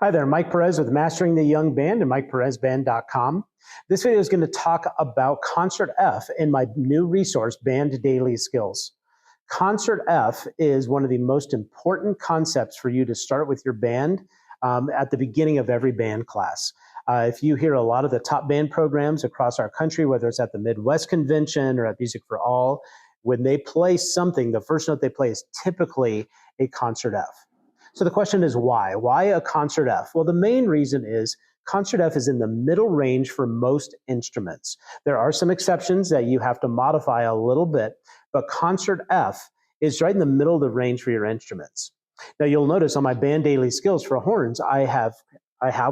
Hi there, Mike Perez with Mastering the Young Band and MikePerezBand.com. This video is going to talk about Concert F in my new resource, Band Daily Skills. Concert F is one of the most important concepts for you to start with your band at the beginning of every band class. If you hear a lot of the top band programs across our country, whether it's at the Midwest Convention or at Music for All, when they play something, the first note they play is typically a Concert F. So the question is why? Why a Concert F? Well, the main reason is Concert F is in the middle range for most instruments. There are some exceptions that you have to modify a little bit, but Concert F is right in the middle of the range for your instruments. Now you'll notice on my Band Daily Skills for horns, I have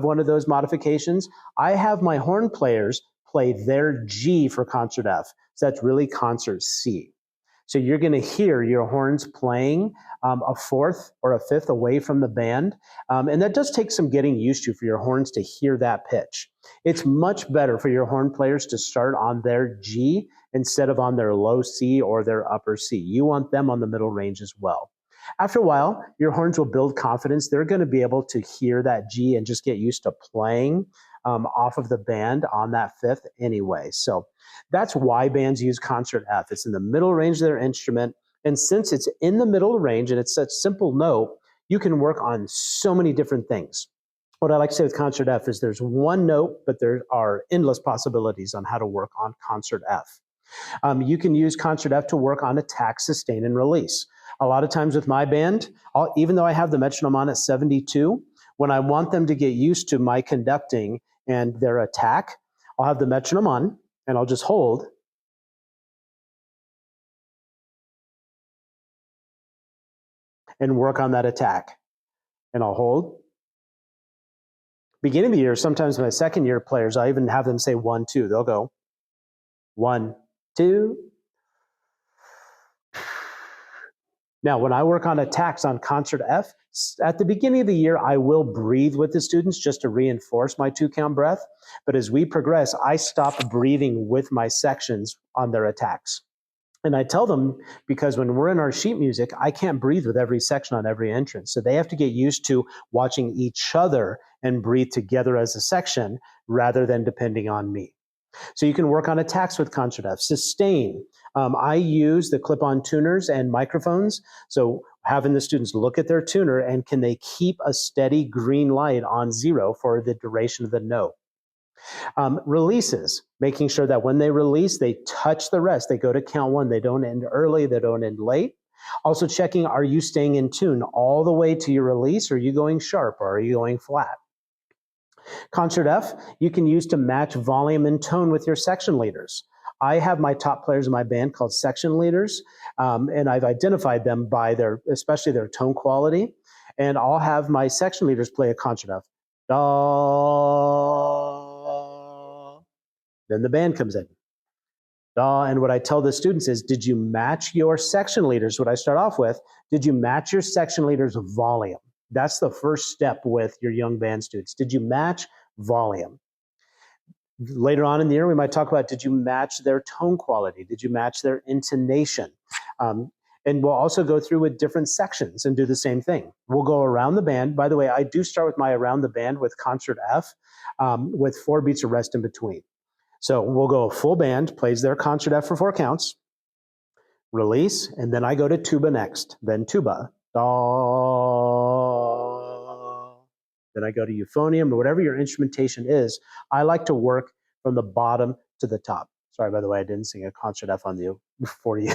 one of those modifications. I have my horn players play their G for Concert F. So that's really Concert C. So you're going to hear your horns playing a fourth or a fifth away from the band. And that does take some getting used to for your horns to hear that pitch. It's much better for your horn players to start on their G instead of on their low C or their upper C. You want them on the middle range as well. After a while, your horns will build confidence. They're going to be able to hear that G and just get used to playing off of the band on that fifth anyway. So that's why bands use Concert F. It's in the middle range of their instrument. And since it's in the middle range and it's such a simple note, you can work on so many different things. What I like to say with Concert F is there's one note, but there are endless possibilities on how to work on Concert F. You can use Concert F to work on attack, sustain, and release. A lot of times with my band, even though I have the metronome on at 72, when I want them to get used to my conducting and their attack, I'll have the metronome on and I'll just hold. And work on that attack. And I'll hold. Beginning of the year, sometimes my second year players, I even have them say 1, 2. They'll go 1, 2. Now, when I work on attacks on Concert F, at the beginning of the year, I will breathe with the students just to reinforce my 2-count breath. But as we progress, I stop breathing with my sections on their attacks. And I tell them, because when we're in our sheet music, I can't breathe with every section on every entrance. So they have to get used to watching each other and breathe together as a section rather than depending on me. So you can work on attacks with Concert F. Sustain. I use the clip-on tuners and microphones. So having the students look at their tuner and can they keep a steady green light on 0 for the duration of the note. Releases, making sure that when they release, they touch the rest. They go to count 1. They don't end early. They don't end late. Also checking, are you staying in tune all the way to your release? Are you going sharp or are you going flat? Concert F, you can use to match volume and tone with your section leaders. I have my top players in my band called section leaders, and I've identified them by especially their tone quality. And I'll have my section leaders play a Concert F. Da. Then the band comes in. Da. And what I tell the students is, did you match your section leaders? What I start off with, did you match your section leaders' volume? That's the first step with your young band students. Did you match volume? Later on in the year, we might talk about, did you match their tone quality? Did you match their intonation? And we'll also go through with different sections and do the same thing. We'll go around the band. By the way, I do start with my around the band with Concert F with 4 beats of rest in between. So we'll go full band, plays their Concert F for 4 counts, release, and then I go to tuba next, then tuba, da. Then I go to euphonium or whatever your instrumentation is. I like to work from the bottom to the top. Sorry, by the way, I didn't sing a Concert F on you for you.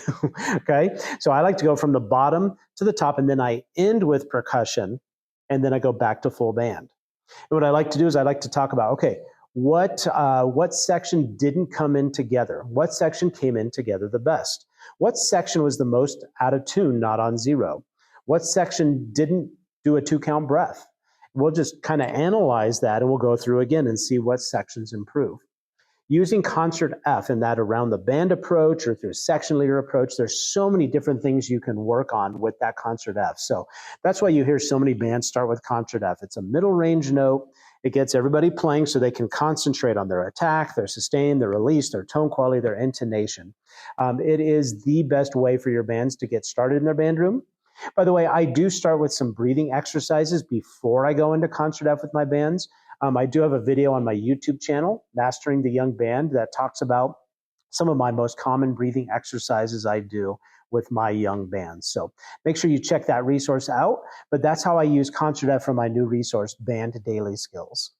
Okay, so I like to go from the bottom to the top, and then I end with percussion, and then I go back to full band. And what I like to do is I like to talk about, okay, what section didn't come in together? What section came in together the best? What section was the most out of tune, not on 0? What section didn't do a 2-count breath? We'll just kind of analyze that, and we'll go through again and see what sections improve. Using Concert F in that around the band approach or through a section leader approach, there's so many different things you can work on with that Concert F. So that's why you hear so many bands start with Concert F. It's a middle range note. It gets everybody playing so they can concentrate on their attack, their sustain, their release, their tone quality, their intonation. It is the best way for your bands to get started in their band room. By the way, I do start with some breathing exercises before I go into concert F with my bands. I do have a video on my YouTube channel, Mastering the Young Band, that talks about some of my most common breathing exercises I do with my young bands. So make sure you check that resource out. But that's how I use concert F for my new resource, Band Daily Skills.